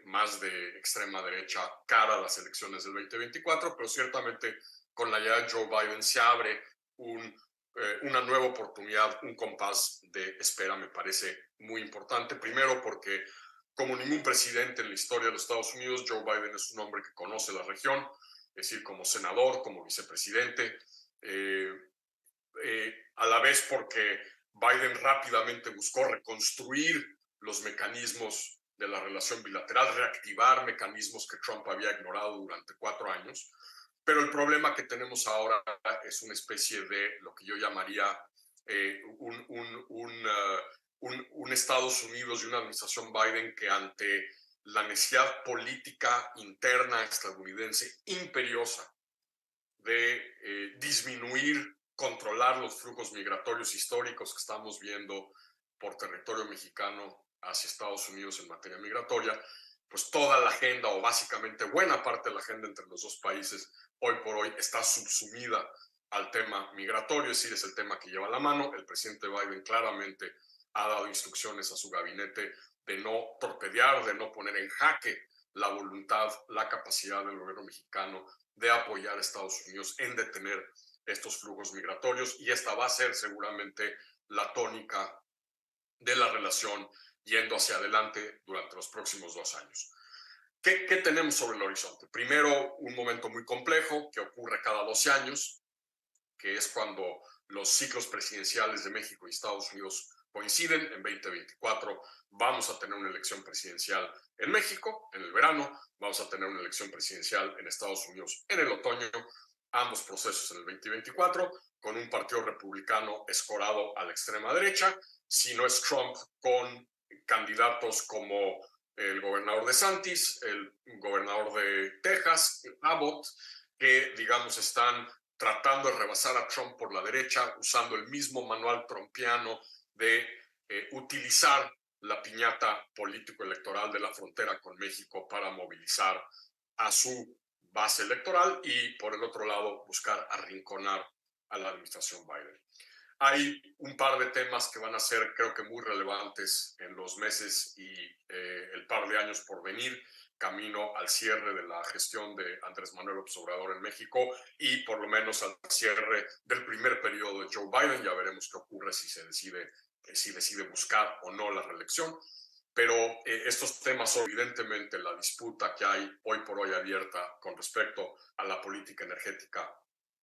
más de extrema derecha, cara a las elecciones del 2024, pero ciertamente con la llegada de Joe Biden se abre una nueva oportunidad, un compás de espera, me parece muy importante. Primero porque, como ningún presidente en la historia de los Estados Unidos, Joe Biden es un hombre que conoce la región, es decir, como senador, como vicepresidente, a la vez porque Biden rápidamente buscó reconstruir los mecanismos de la relación bilateral, reactivar mecanismos que Trump había ignorado durante 4 años. Pero el problema que tenemos ahora es una especie de lo que yo llamaría un Estados Unidos y una administración Biden que, ante la necesidad política interna estadounidense imperiosa de disminuir, controlar los flujos migratorios históricos que estamos viendo por territorio mexicano hacia Estados Unidos en materia migratoria, pues toda la agenda, o básicamente buena parte de la agenda entre los dos países, hoy por hoy está subsumida al tema migratorio, es decir, es el tema que lleva la mano. El presidente Biden claramente ha dado instrucciones a su gabinete de no torpedear, de no poner en jaque la voluntad, la capacidad del gobierno mexicano de apoyar a Estados Unidos en detener estos flujos migratorios, y esta va a ser seguramente la tónica de la relación yendo hacia adelante durante los próximos 2 años. ¿Qué tenemos sobre el horizonte? Primero, un momento muy complejo que ocurre cada 12 años, que es cuando los ciclos presidenciales de México y Estados Unidos coinciden. En 2024 vamos a tener una elección presidencial en México en el verano, vamos a tener una elección presidencial en Estados Unidos en el otoño, ambos procesos en el 2024, con un partido republicano escorado a la extrema derecha, si no es Trump, con candidatos como el gobernador DeSantis, el gobernador de Texas, Abbott, que, digamos, están tratando de rebasar a Trump por la derecha, usando el mismo manual trumpiano de utilizar la piñata político-electoral de la frontera con México para movilizar a su base electoral y, por el otro lado, buscar arrinconar a la administración Biden. Hay un par de temas que van a ser, creo que, muy relevantes en los meses y el par de años por venir, camino al cierre de la gestión de Andrés Manuel López Obrador en México y por lo menos al cierre del primer periodo de Joe Biden. Ya veremos qué ocurre si decide buscar o no la reelección. Pero estos temas son evidentemente la disputa que hay hoy por hoy abierta con respecto a la política energética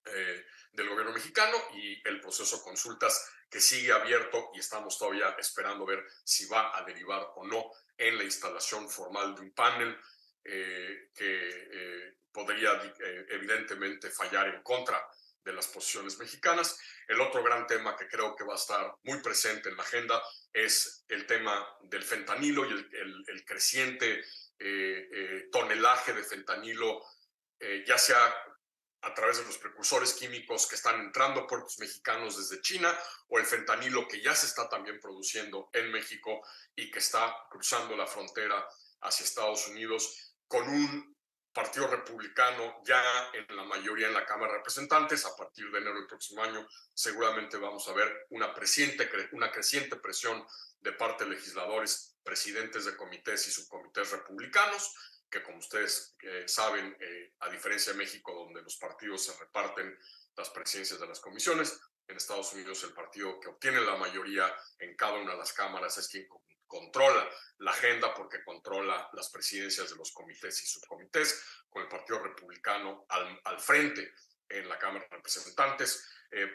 del gobierno mexicano y el proceso de consultas que sigue abierto y estamos todavía esperando ver si va a derivar o no en la instalación formal de un panel que podría evidentemente fallar en contra de las posiciones mexicanas. El otro gran tema que creo que va a estar muy presente en la agenda es el tema del fentanilo y el creciente tonelaje de fentanilo, ya sea a través de los precursores químicos que están entrando a puertos mexicanos desde China o el fentanilo que ya se está también produciendo en México y que está cruzando la frontera hacia Estados Unidos con un partido republicano ya en la mayoría en la Cámara de Representantes. A partir de enero del próximo año seguramente vamos a ver una creciente presión de parte de legisladores, presidentes de comités y subcomités republicanos, que como ustedes saben, a diferencia de México, donde los partidos se reparten las presidencias de las comisiones, en Estados Unidos el partido que obtiene la mayoría en cada una de las cámaras es quien controla la agenda porque controla las presidencias de los comités y subcomités, con el Partido Republicano al frente en la Cámara de Representantes.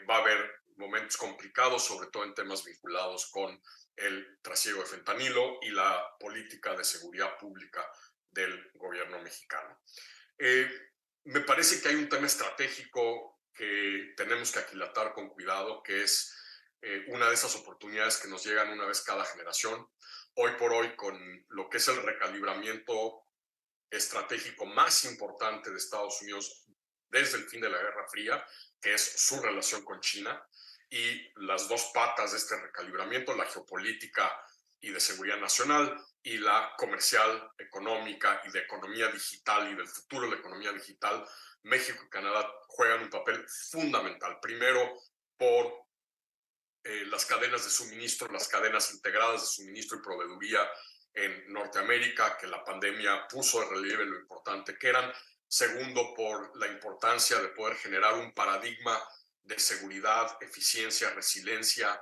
Va a haber momentos complicados, sobre todo en temas vinculados con el trasiego de fentanilo y la política de seguridad pública del gobierno mexicano. Me parece que hay un tema estratégico que tenemos que aquilatar con cuidado, que es una de esas oportunidades que nos llegan una vez cada generación. Hoy por hoy, con lo que es el recalibramiento estratégico más importante de Estados Unidos desde el fin de la Guerra Fría, que es su relación con China, y las dos patas de este recalibramiento, la geopolítica y de seguridad nacional, y la comercial, económica y de economía digital y del futuro de la economía digital, México y Canadá juegan un papel fundamental. Primero, por las cadenas de suministro, las cadenas integradas de suministro y proveeduría en Norteamérica, que la pandemia puso de relieve lo importante que eran. Segundo, por la importancia de poder generar un paradigma de seguridad, eficiencia, resiliencia,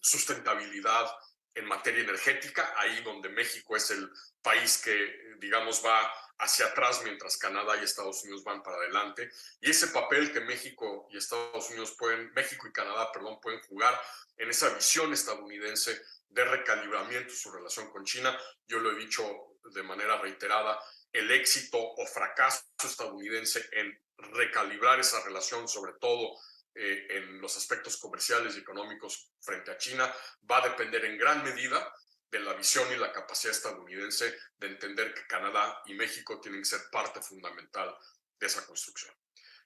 sustentabilidad en materia energética, ahí donde México es el país que, digamos, va hacia atrás mientras Canadá y Estados Unidos van para adelante. Y ese papel que México y Canadá, pueden jugar en esa visión estadounidense de recalibramiento de su relación con China, yo lo he dicho de manera reiterada, el éxito o fracaso estadounidense en recalibrar esa relación, sobre todo en los aspectos comerciales y económicos frente a China, va a depender en gran medida de la visión y la capacidad estadounidense de entender que Canadá y México tienen que ser parte fundamental de esa construcción.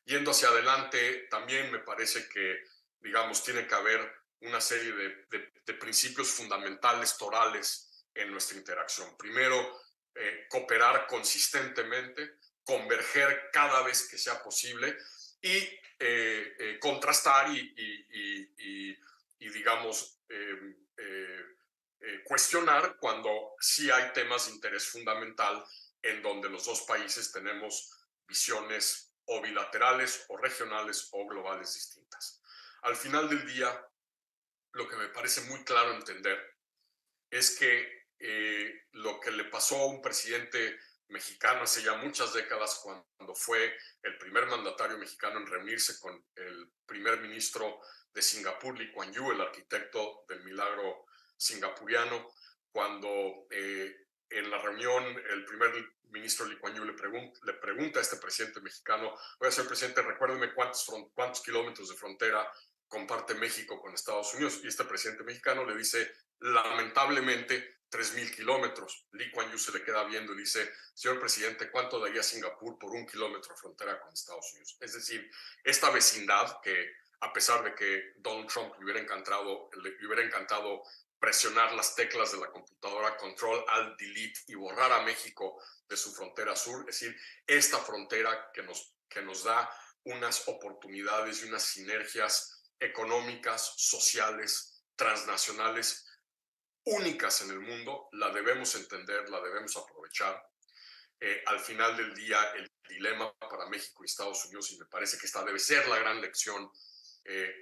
Yendo hacia adelante, también me parece que, digamos, tiene que haber una serie de principios fundamentales torales en nuestra interacción. Primero, cooperar consistentemente, converger cada vez que sea posible y contrastar y digamos, cuestionar cuando sí hay temas de interés fundamental en donde los dos países tenemos visiones o bilaterales o regionales o globales distintas. Al final del día, lo que me parece muy claro entender es que lo que le pasó a un presidente mexicano hace ya muchas décadas, cuando fue el primer mandatario mexicano en reunirse con el primer ministro de Singapur, Lee Kuan Yew, el arquitecto del milagro singapuriano, cuando en la reunión el primer ministro Lee Kuan Yew le pregunta a este presidente mexicano: oiga, señor presidente, recuérdeme cuántos kilómetros de frontera comparte México con Estados Unidos. Y este presidente mexicano le dice, lamentablemente, 3,000 kilómetros. Lee Kuan Yew se le queda viendo y dice: señor presidente, ¿cuánto daría Singapur por 1 kilómetro de frontera con Estados Unidos? Es decir, esta vecindad que, a pesar de que Donald Trump le hubiera encantado presionar las teclas de la computadora Control, Alt, Delete y borrar a México de su frontera sur, es decir, esta frontera que nos da unas oportunidades y unas sinergias económicas, sociales, transnacionales únicas en el mundo, la debemos entender, la debemos aprovechar. Al final del día, el dilema para México y Estados Unidos, y me parece que esta debe ser la gran lección,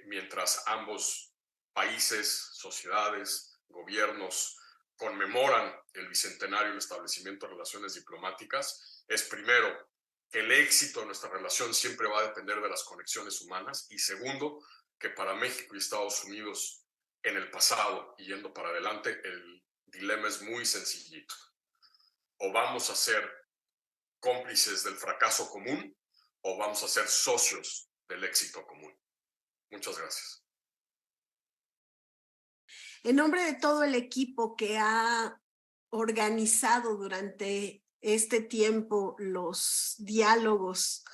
mientras ambos países, sociedades, gobiernos conmemoran el bicentenario del establecimiento de relaciones diplomáticas, es primero que el éxito de nuestra relación siempre va a depender de las conexiones humanas. Y segundo, que para México y Estados Unidos en el pasado y yendo para adelante, el dilema es muy sencillito. O vamos a ser cómplices del fracaso común o vamos a ser socios del éxito común. Muchas gracias. En nombre de todo el equipo que ha organizado durante este tiempo los diálogos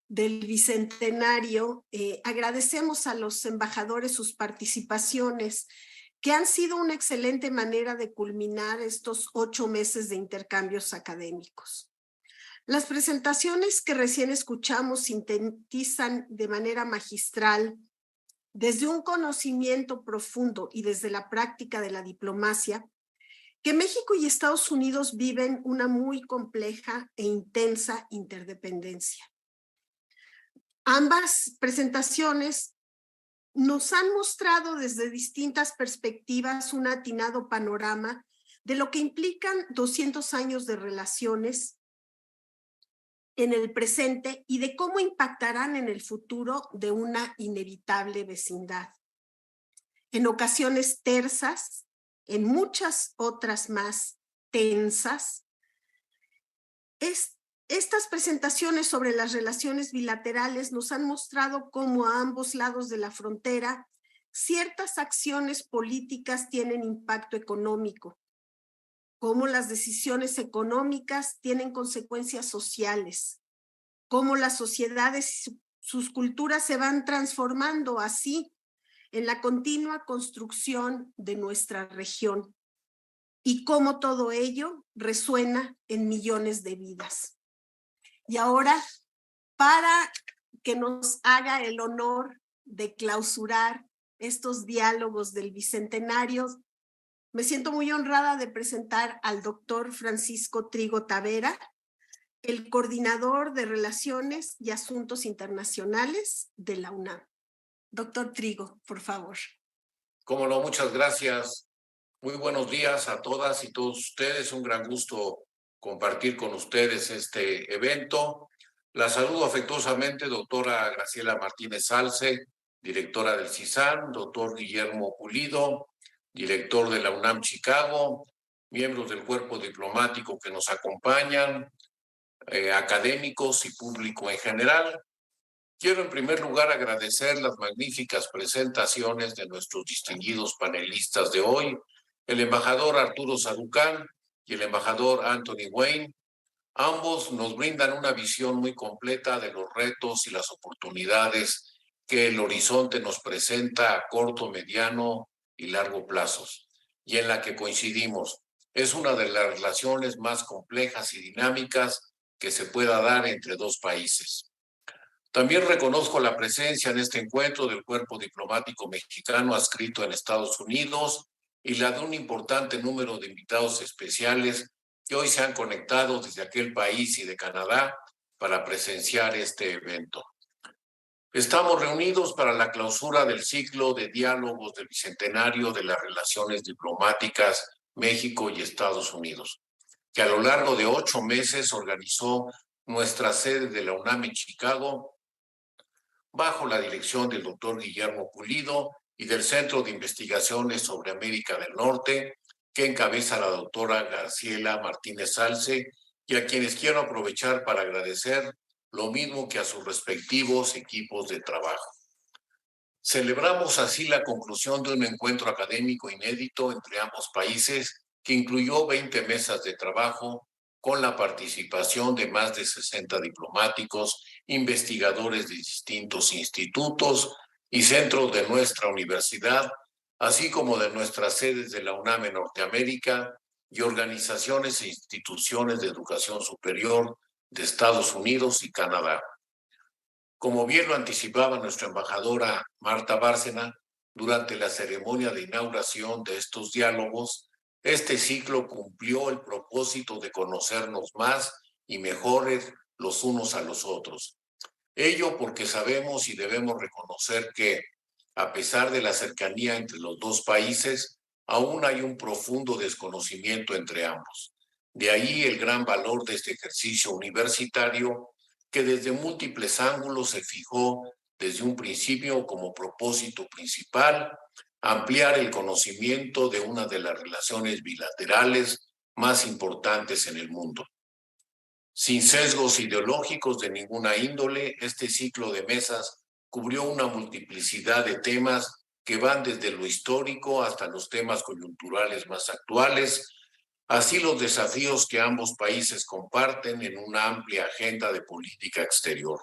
del Bicentenario, agradecemos a los embajadores sus participaciones, que han sido una excelente manera de culminar estos 8 meses de intercambios académicos. Las presentaciones que recién escuchamos sintetizan de manera magistral, desde un conocimiento profundo y desde la práctica de la diplomacia, que México y Estados Unidos viven una muy compleja e intensa interdependencia. Ambas presentaciones nos han mostrado desde distintas perspectivas un atinado panorama de lo que implican 200 años de relaciones en el presente y de cómo impactarán en el futuro de una inevitable vecindad. En ocasiones tersas, en muchas otras más tensas, estas presentaciones sobre las relaciones bilaterales nos han mostrado cómo a ambos lados de la frontera ciertas acciones políticas tienen impacto económico, cómo las decisiones económicas tienen consecuencias sociales, cómo las sociedades y sus culturas se van transformando así en la continua construcción de nuestra región y cómo todo ello resuena en millones de vidas. Y ahora, para que nos haga el honor de clausurar estos diálogos del Bicentenario, me siento muy honrada de presentar al doctor Francisco Trigo Tavera, el coordinador de Relaciones y Asuntos Internacionales de la UNAM. Doctor Trigo, por favor. Cómo no, muchas gracias. Muy buenos días a todas y todos ustedes. Un gran gusto compartir con ustedes este evento. La saludo afectuosamente, doctora Graciela Martínez Salce, directora del CISAN, doctor Guillermo Pulido, director de la UNAM Chicago, miembros del cuerpo diplomático que nos acompañan, académicos y público en general. Quiero en primer lugar agradecer las magníficas presentaciones de nuestros distinguidos panelistas de hoy, el embajador Arturo Sarucán y el embajador Anthony Wayne. Ambos nos brindan una visión muy completa de los retos y las oportunidades que el horizonte nos presenta a corto, mediano y largo plazos, y en la que coincidimos. Es una de las relaciones más complejas y dinámicas que se pueda dar entre dos países. También reconozco la presencia en este encuentro del cuerpo diplomático mexicano adscrito en Estados Unidos y la de un importante número de invitados especiales que hoy se han conectado desde aquel país y de Canadá para presenciar este evento. Estamos reunidos para la clausura del ciclo de diálogos del Bicentenario de las Relaciones Diplomáticas México y Estados Unidos, que a lo largo de 8 meses organizó nuestra sede de la UNAM en Chicago, bajo la dirección del doctor Guillermo Pulido y del Centro de Investigaciones sobre América del Norte, que encabeza la doctora Graciela Martínez Salce, y a quienes quiero aprovechar para agradecer lo mismo que a sus respectivos equipos de trabajo. Celebramos así la conclusión de un encuentro académico inédito entre ambos países que incluyó 20 mesas de trabajo con la participación de más de 60 diplomáticos, investigadores de distintos institutos y centros de nuestra universidad, así como de nuestras sedes de la UNAM en Norteamérica y organizaciones e instituciones de educación superior de Estados Unidos y Canadá. Como bien lo anticipaba nuestra embajadora Marta Bárcena, durante la ceremonia de inauguración de estos diálogos, este ciclo cumplió el propósito de conocernos más y mejores los unos a los otros. Ello porque sabemos y debemos reconocer que, a pesar de la cercanía entre los dos países, aún hay un profundo desconocimiento entre ambos. De ahí el gran valor de este ejercicio universitario que desde múltiples ángulos se fijó desde un principio como propósito principal ampliar el conocimiento de una de las relaciones bilaterales más importantes en el mundo. Sin sesgos ideológicos de ninguna índole, este ciclo de mesas cubrió una multiplicidad de temas que van desde lo histórico hasta los temas coyunturales más actuales, así los desafíos que ambos países comparten en una amplia agenda de política exterior.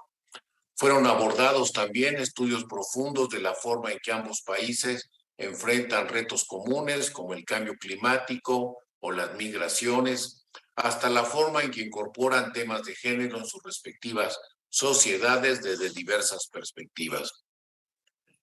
Fueron abordados también estudios profundos de la forma en que ambos países enfrentan retos comunes como el cambio climático o las migraciones, hasta la forma en que incorporan temas de género en sus respectivas sociedades desde diversas perspectivas.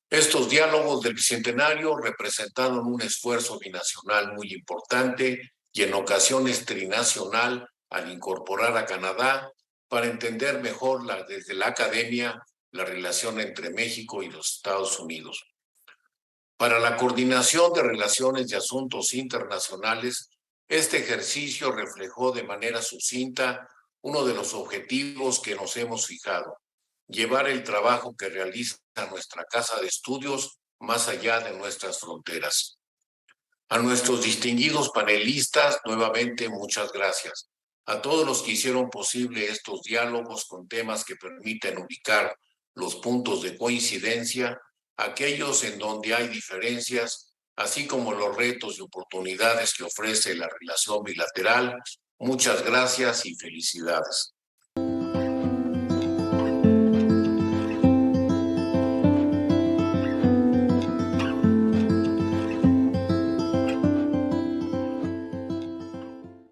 Estos diálogos del Bicentenario representaron un esfuerzo binacional muy importante y en ocasiones trinacional al incorporar a Canadá para entender mejor desde la academia la relación entre México y los Estados Unidos. Para la coordinación de relaciones y asuntos internacionales, este ejercicio reflejó de manera sucinta uno de los objetivos que nos hemos fijado: llevar el trabajo que realiza nuestra casa de estudios más allá de nuestras fronteras. A nuestros distinguidos panelistas, nuevamente muchas gracias. A todos los que hicieron posible estos diálogos con temas que permiten ubicar los puntos de coincidencia, aquellos en donde hay diferencias, así como los retos y oportunidades que ofrece la relación bilateral. Muchas gracias y felicidades.